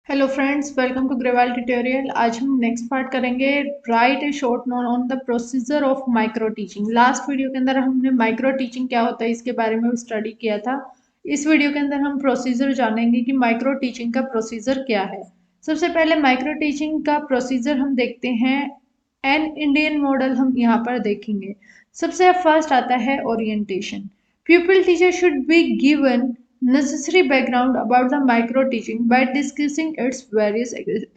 Hello friends, welcome to Grewal tutorial. आज हम next part करेंगे। Write a short note on the procedure of micro teaching. Last video के अंदर हमने micro teaching क्या होता है इसके बारे में स्टडी किया था। इस वीडियो के अंदर हम प्रोसीजर जानेंगे कि माइक्रो टीचिंग का प्रोसीजर क्या है। सबसे पहले माइक्रो टीचिंग का प्रोसीजर हम देखते हैं। एन इंडियन मॉडल हम यहाँ पर देखेंगे। सबसे फर्स्ट आता है orientation. Pupil teacher should be given necessary background about the micro teaching by discussing its various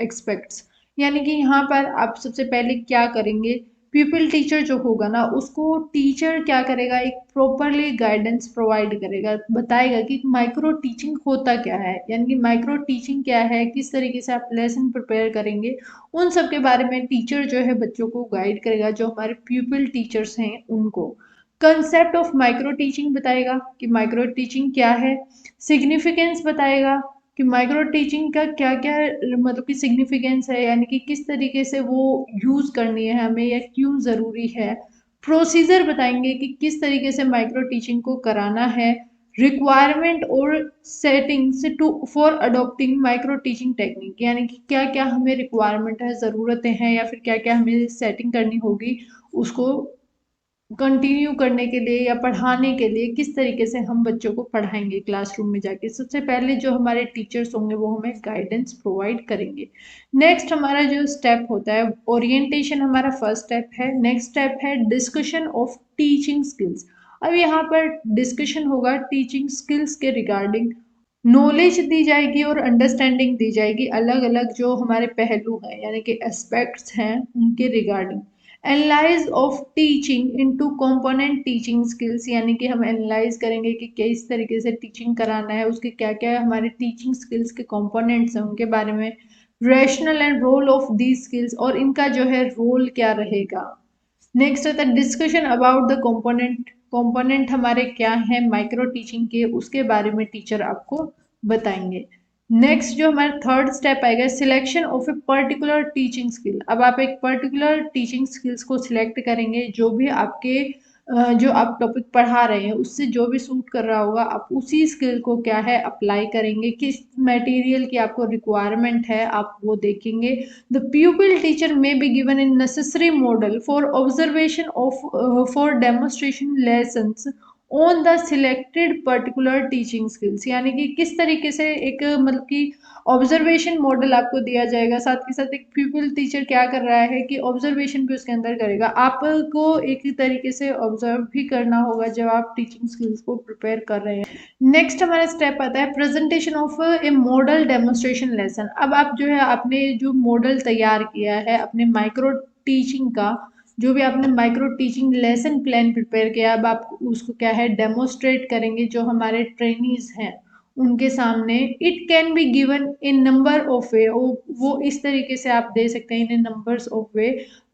aspects। यानी कि यहाँ पर आप सबसे पहले क्या करेंगे, pupil टीचर जो होगा ना उसको टीचर क्या करेगा, एक प्रॉपरली गाइडेंस प्रोवाइड करेगा, बताएगा कि माइक्रो टीचिंग होता क्या है, यानी कि माइक्रो टीचिंग क्या है, किस तरीके से आप लेसन प्रिपेयर करेंगे, उन सब के बारे में टीचर जो है बच्चों को गाइड करेगा, जो हमारे प्यूपिल टीचर्स हैं उनको। कंसेप्ट ऑफ माइक्रो टीचिंग बताएगा कि माइक्रो टीचिंग क्या है। सिग्निफिकेंस बताएगा कि माइक्रो टीचिंग का क्या क्या मतलब कि सिग्निफिकेंस है, यानी कि किस तरीके से वो यूज करनी है हमें या क्यों जरूरी है। प्रोसीजर बताएंगे कि किस तरीके से माइक्रो टीचिंग को कराना है। रिक्वायरमेंट और settings to for adopting micro teaching technique, यानी कि क्या क्या हमें रिक्वायरमेंट है, ज़रूरतें हैं, या फिर क्या क्या हमें सेटिंग करनी होगी उसको कंटिन्यू करने के लिए या पढ़ाने के लिए, किस तरीके से हम बच्चों को पढ़ाएंगे क्लासरूम में जाके। सबसे पहले जो हमारे टीचर्स होंगे वो हमें गाइडेंस प्रोवाइड करेंगे। नेक्स्ट हमारा जो स्टेप होता है ओरिएंटेशन, हमारा फर्स्ट स्टेप है। नेक्स्ट स्टेप है डिस्कशन ऑफ टीचिंग स्किल्स। अब यहाँ पर डिस्कशन होगा टीचिंग स्किल्स के रिगार्डिंग। नॉलेज दी जाएगी और अंडरस्टैंडिंग दी जाएगी, अलग अलग जो हमारे पहलू हैं यानी कि एस्पेक्ट्स हैं उनके regarding. Analyse of teaching into component teaching skills, यानी कि हम एनालाइज करेंगे कि किस तरीके से टीचिंग कराना है, उसके क्या क्या हमारे टीचिंग स्किल्स के कंपोनेंट्स हैं उनके बारे में। Rationale and role of the skills, और इनका जो है रोल क्या रहेगा। नेक्स्ट आता है discussion about the component. Component हमारे क्या हैं माइक्रो टीचिंग के, उसके बारे में टीचर आपको बताएंगे। नेक्स्ट जो हमारा थर्ड स्टेप आएगा selection of a particular teaching skill. अब आप एक पर्टिकुलर टीचिंग स्किल्स को सिलेक्ट करेंगे, जो भी आपके जो आप टॉपिक पढ़ा रहे हैं उससे जो भी सूट कर रहा होगा, आप उसी स्किल को क्या है अप्लाई करेंगे। किस मटेरियल की आपको रिक्वायरमेंट है आप वो देखेंगे। The pupil teacher may be given a necessary model for observation of for demonstration lessons on the selected particular teaching skills, यानी कि किस तरीके से एक मतलब कि ऑब्जर्वेशन मॉडल आपको दिया जाएगा। साथ के साथ एक प्यूपिल टीचर क्या कर रहा है कि ऑब्जर्वेशन भी उसके अंदर करेगा, आपको एक ही तरीके से ऑब्जर्व भी करना होगा जब आप टीचिंग स्किल्स को प्रिपेयर कर रहे हैं। नेक्स्ट हमारा स्टेप आता है presentation of A model demonstration lesson. अब आप जो है आपने जो मॉडल तैयार किया है अपने माइक्रो टीचिंग का, जो भी आपने micro teaching lesson plan prepare किया, अब आप उसको क्या है डेमोन्स्ट्रेट करेंगे जो हमारे ट्रेनीज हैं उनके सामने। It can be given in number of way, वो इस तरीके से आप दे सकते हैं in numbers of way.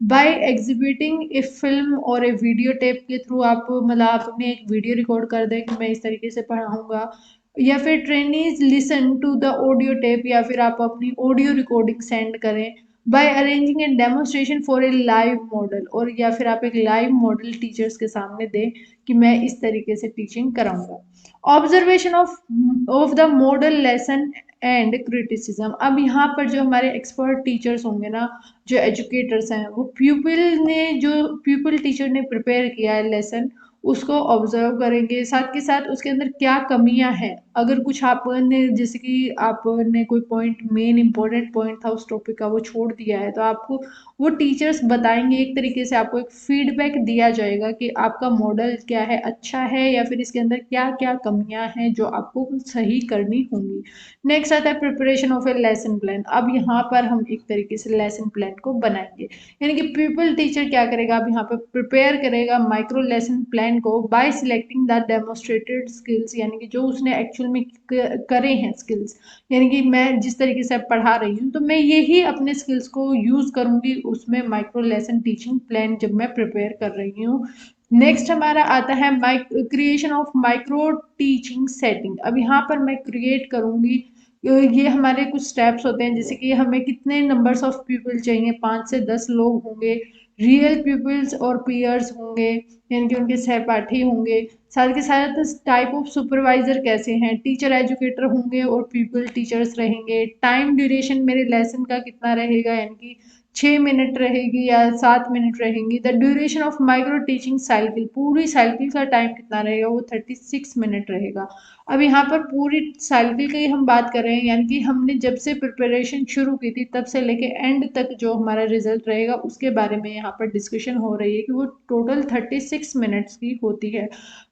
By exhibiting a film और ए वीडियो टेप के थ्रू, आप मतलब आप अपने एक वीडियो रिकॉर्ड कर दें कि मैं इस तरीके से पढ़ाऊंगा, या फिर trainees listen to the audio tape, या फिर आप अपनी ऑडियो रिकॉर्डिंग सेंड करें। By arranging a demonstration for a live model, और या फिर आप एक लाइव मॉडल टीचर्स के सामने दें कि मैं इस तरीके से टीचिंग कराऊंगा। Observation of the model lesson and criticism. अब यहाँ पर जो हमारे एक्सपर्ट टीचर्स होंगे ना, जो एजुकेटर्स हैं, वो प्यूपिल टीचर ने प्रिपेयर किया है लेसन उसको ऑब्जर्व करेंगे, साथ के साथ उसके अंदर क्या कमियां हैं। अगर कुछ आपने जैसे कि आपने कोई पॉइंट मेन इंपॉर्टेंट पॉइंट था उस टॉपिक का वो छोड़ दिया है, तो आपको वो टीचर्स बताएंगे, एक तरीके से आपको एक फीडबैक दिया जाएगा कि आपका मॉडल क्या है, अच्छा है, या फिर इसके अंदर क्या क्या कमियां हैं जो आपको सही करनी होंगी। नेक्स्ट आता है preparation of A lesson plan. अब यहाँ पर हम एक तरीके से लेसन प्लान को बनाएंगे, यानी कि पीपल टीचर क्या करेगा, अब यहाँ पे प्रिपेयर करेगा माइक्रो लेसन प्लान को bye selecting the demonstrated skills, यानी कि जो उसने एक्चुअल में करे हैं स्किल्स, यानी कि मैं जिस तरीके से पढ़ा रही हूँ तो मैं यही अपने स्किल्स को यूज करूंगी उसमें माइक्रो लेसन टीचिंग प्लान जब मैं प्रिपेयर कर रही हूँ। नेक्स्ट हमारा आता है creation of micro teaching setting. अब यहाँ पर मैं क्रिएट करूंगी, ये हमारे कुछ स्टेप्स होते हैं, जैसे कि हमें कितने नंबर्स ऑफ पीपल चाहिए, 5 से 10 लोग होंगे। रियल पीपल्स और पीयर्स होंगे, यानी कि उनके सहपाठी होंगे। साथ के साथ टाइप ऑफ सुपरवाइजर कैसे हैं, टीचर एजुकेटर होंगे और पीपल टीचर्स रहेंगे। टाइम ड्यूरेशन मेरे लेसन का कितना रहेगा, यानी कि 6 मिनट रहेगी या 7 मिनट रहेंगी। The duration of micro teaching cycle, पूरी साइकिल का टाइम कितना रहेगा, वो 36 मिनट रहेगा। अब यहाँ पर पूरी साइकिल की हम बात कर रहे हैं, यानी कि हमने जब से प्रिपरेशन शुरू की थी तब से लेके एंड तक जो हमारा रिजल्ट रहेगा उसके बारे में यहाँ पर डिस्कशन हो रही है कि वो टोटल 36 मिनट्स की होती है।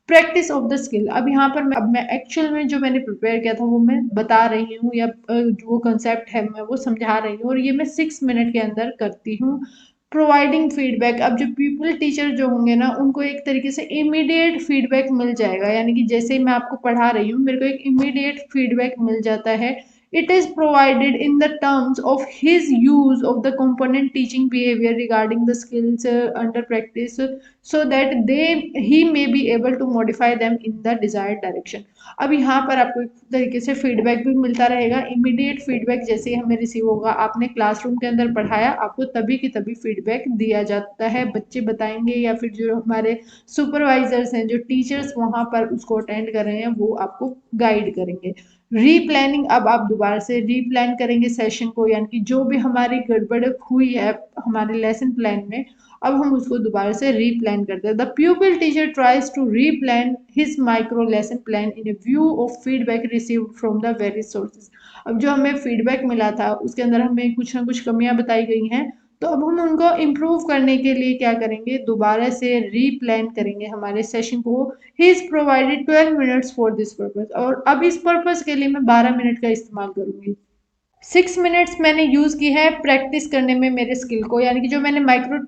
प्रैक्टिस ऑफ द स्किल, अब यहाँ पर मैं एक्चुअल में जो मैंने प्रिपेयर किया था वो मैं बता रही हूँ, या जो कंसेप्ट है मैं वो समझा रही हूँ, और ये मैं 6 मिनट के अंदर करती हूँ। प्रोवाइडिंग फीडबैक, अब जो पीपल टीचर जो होंगे ना उनको एक तरीके से इमीडिएट फीडबैक मिल जाएगा, यानी कि जैसे ही मैं आपको पढ़ा रही हूँ मेरे को एक इमीडिएट फीडबैक मिल जाता है। It is provided in the terms of his use of the component teaching behaviour regarding the skills under practice, so that he may be able to modify them in the desired direction। अब यहाँ पर आपको एक तरीके से feedback भी मिलता रहेगा, इमीडिएट फीडबैक जैसे ही हमें रिसीव होगा, आपने क्लासरूम के अंदर पढ़ाया आपको तभी की तभी फीडबैक दिया जाता है, बच्चे बताएंगे या फिर जो हमारे सुपरवाइजर्स हैं, जो टीचर्स वहां पर उसको अटेंड कर रहे हैं वो आपको गाइड करेंगे। रीप्लानिंग, अब आप दोबारा से रीप्लान करेंगे सेशन को, यानी कि जो भी हमारी गड़बड़ हुई है हमारे लेसन प्लान में अब हम उसको दोबारा से रीप्लान करते हैं। The pupil teacher tries to replan his micro lesson plan in view of feedback received from the various sources. अब जो हमें फीडबैक मिला था उसके अंदर हमें कुछ ना कुछ कमियां बताई गई हैं, तो अब हम उनको इम्प्रूव करने के लिए क्या करेंगे, दोबारा से रीप्लान करेंगे हमारे सेशन को। He is provided 12 minutes for this purpose, और अब इस पर्पज के लिए मैं 12 मिनट का इस्तेमाल करूंगी। 6 मिनट्स मैंने यूज की है प्रैक्टिस करने में मेरे स्किल को, यानी कि जो मैंने माइक्रो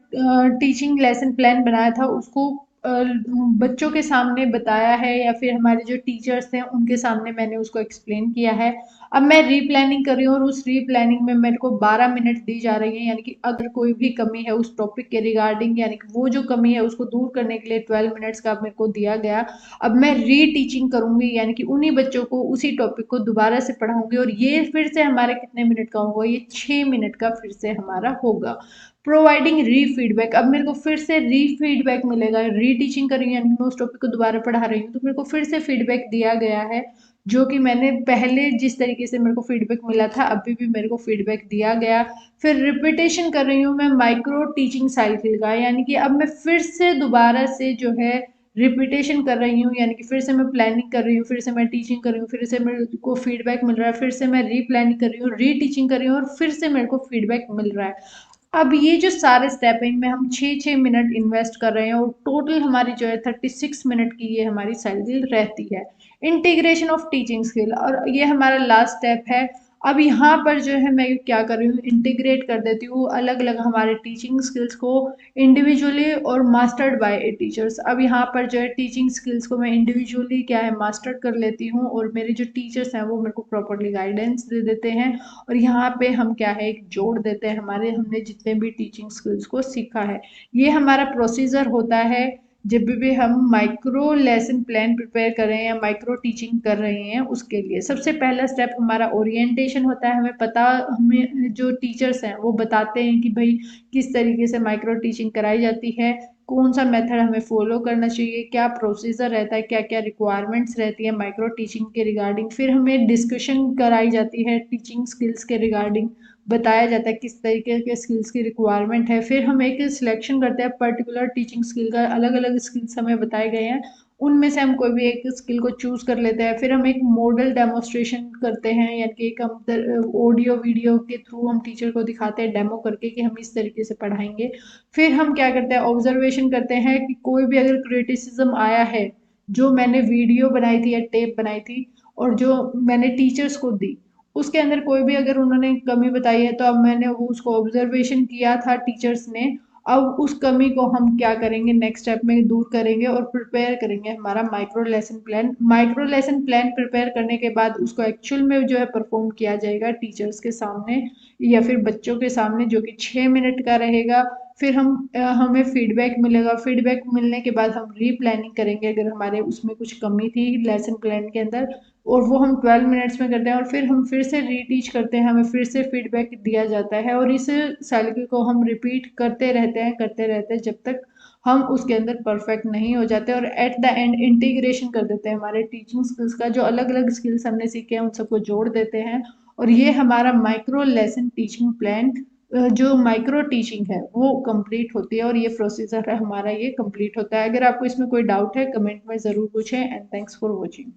टीचिंग लेसन प्लान बनाया था उसको बच्चों के सामने बताया है, या फिर हमारे जो टीचर्स हैं उनके सामने मैंने उसको एक्सप्लेन किया है। अब मैं रीप्लानिंग कर रही हूँ और उस रीप्लानिंग में मेरे को 12 मिनट दी जा रही है, यानी कि अगर कोई भी कमी है उस टॉपिक के रिगार्डिंग, यानी कि वो जो कमी है उसको दूर करने के लिए 12 मिनट्स का मेरे को दिया गया। अब मैं री टीचिंग करूंगी, यानी कि उन्हीं बच्चों को उसी टॉपिक को दोबारा से पढ़ाऊंगी, और ये फिर से हमारे कितने मिनट का होगा, ये 6 मिनट का फिर से हमारा होगा। प्रोवाइडिंग री फीडबैक, अब मेरे को फिर से री फीडबैक मिलेगा, री टीचिंग कर रही हूँ यानी मैं उस टॉपिक को दोबारा पढ़ा रही हूँ तो मेरे को फिर से फीडबैक दिया गया है, जो कि मैंने पहले जिस तरीके से मेरे को फीडबैक मिला था अभी भी मेरे को फीडबैक दिया गया। फिर रिपीटेशन कर रही हूँ मैं माइक्रो टीचिंग साइकिल का, यानी कि अब मैं फिर से दोबारा से जो है रिपीटेशन कर रही हूँ, यानी कि फिर से मैं प्लानिंग कर रही हूँ, फिर से मैं टीचिंग कर रही हूँ, फिर से मेरे को फीडबैक मिल रहा है, फिर से मैं री प्लानिंग कर रही हूँ, री टीचिंग कर रही हूँ, और फिर से मेरे को फीडबैक मिल रहा है। अब ये जो सारे स्टेप है इनमें हम 6-6 मिनट इन्वेस्ट कर रहे हैं, और टोटल हमारी जो है 36 मिनट की ये हमारी साइकिल रहती है। इंटीग्रेशन ऑफ टीचिंग स्किल, और ये हमारा लास्ट स्टेप है। अब यहाँ पर जो है मैं क्या कर रही हूँ, इंटीग्रेट कर देती हूँ अलग अलग हमारे टीचिंग स्किल्स को इंडिविजुअली और मास्टर्ड बाय ए टीचर्स। अब यहाँ पर जो है टीचिंग स्किल्स को मैं इंडिविजुअली क्या है मास्टर कर लेती हूँ, और मेरे जो टीचर्स हैं वो मेरे को प्रॉपरली गाइडेंस दे देते हैं, और यहाँ पे हम क्या है एक जोड़ देते हैं हमारे हमने जितने भी टीचिंग स्किल्स को सीखा है। ये हमारा प्रोसीजर होता है जब भी हम माइक्रो लेसन प्लान प्रिपेयर कर रहे हैं या माइक्रो टीचिंग कर रहे हैं उसके लिए। सबसे पहला स्टेप हमारा ओरिएंटेशन होता है, हमें जो टीचर्स हैं वो बताते हैं कि भाई किस तरीके से माइक्रो टीचिंग कराई जाती है, कौन सा मेथड हमें फॉलो करना चाहिए, क्या प्रोसीजर रहता है, क्या क्या रिक्वायरमेंट्स रहती है माइक्रो टीचिंग के रिगार्डिंग। फिर हमें डिस्कशन कराई जाती है टीचिंग स्किल्स के रिगार्डिंग, बताया जाता है किस तरीके के स्किल्स की रिक्वायरमेंट है। फिर हम एक सिलेक्शन करते हैं पर्टिकुलर टीचिंग स्किल का, अलग अलग स्किल्स हमें बताए गए हैं उनमें से हम कोई भी एक स्किल को चूज कर लेते हैं। फिर हम एक मॉडल डेमोस्ट्रेशन करते हैं, यानी कि एक हम ऑडियो वीडियो के थ्रू हम टीचर को दिखाते हैं डेमो करके कि हम इस तरीके से पढ़ाएंगे। फिर हम क्या करते हैं ऑब्जर्वेशन करते हैं कि कोई भी अगर क्रिटिसिज्म आया है, जो मैंने वीडियो बनाई थी या टेप बनाई थी और जो मैंने टीचर्स को दी उसके अंदर कोई भी अगर उन्होंने कमी बताई है, तो अब मैंने वो उसको ऑब्जर्वेशन किया था टीचर्स ने, अब उस कमी को हम क्या करेंगे नेक्स्ट स्टेप में दूर करेंगे और प्रिपेयर करेंगे हमारा micro lesson plan. Micro lesson plan prepare करने के बाद उसको एक्चुअल में जो है परफॉर्म किया जाएगा टीचर्स के सामने या फिर बच्चों के सामने, जो कि 6 मिनट का रहेगा। फिर हमें फीडबैक मिलेगा, फीडबैक मिलने के बाद हम रीप्लानिंग करेंगे अगर हमारे उसमें कुछ कमी थी लेसन प्लान के अंदर, और वो हम 12 मिनट्स में करते हैं और फिर हम फिर से रीटीच करते हैं, हमें फिर से फीडबैक दिया जाता है और इस साइकिल को हम रिपीट करते रहते हैं जब तक हम उसके अंदर परफेक्ट नहीं हो जाते और एट द एंड इंटीग्रेशन कर देते हैं हमारे टीचिंग स्किल्स का, जो अलग अलग स्किल्स हमने सीखे हैं उन सबको जोड़ देते हैं और ये हमारा माइक्रो लेसन टीचिंग प्लान, जो माइक्रो टीचिंग है वो कंप्लीट होती है और ये प्रोसीजर है हमारा, ये कंप्लीट होता है। अगर आपको इसमें कोई डाउट है कमेंट में ज़रूर पूछें एंड थैंक्स फॉर वॉचिंग।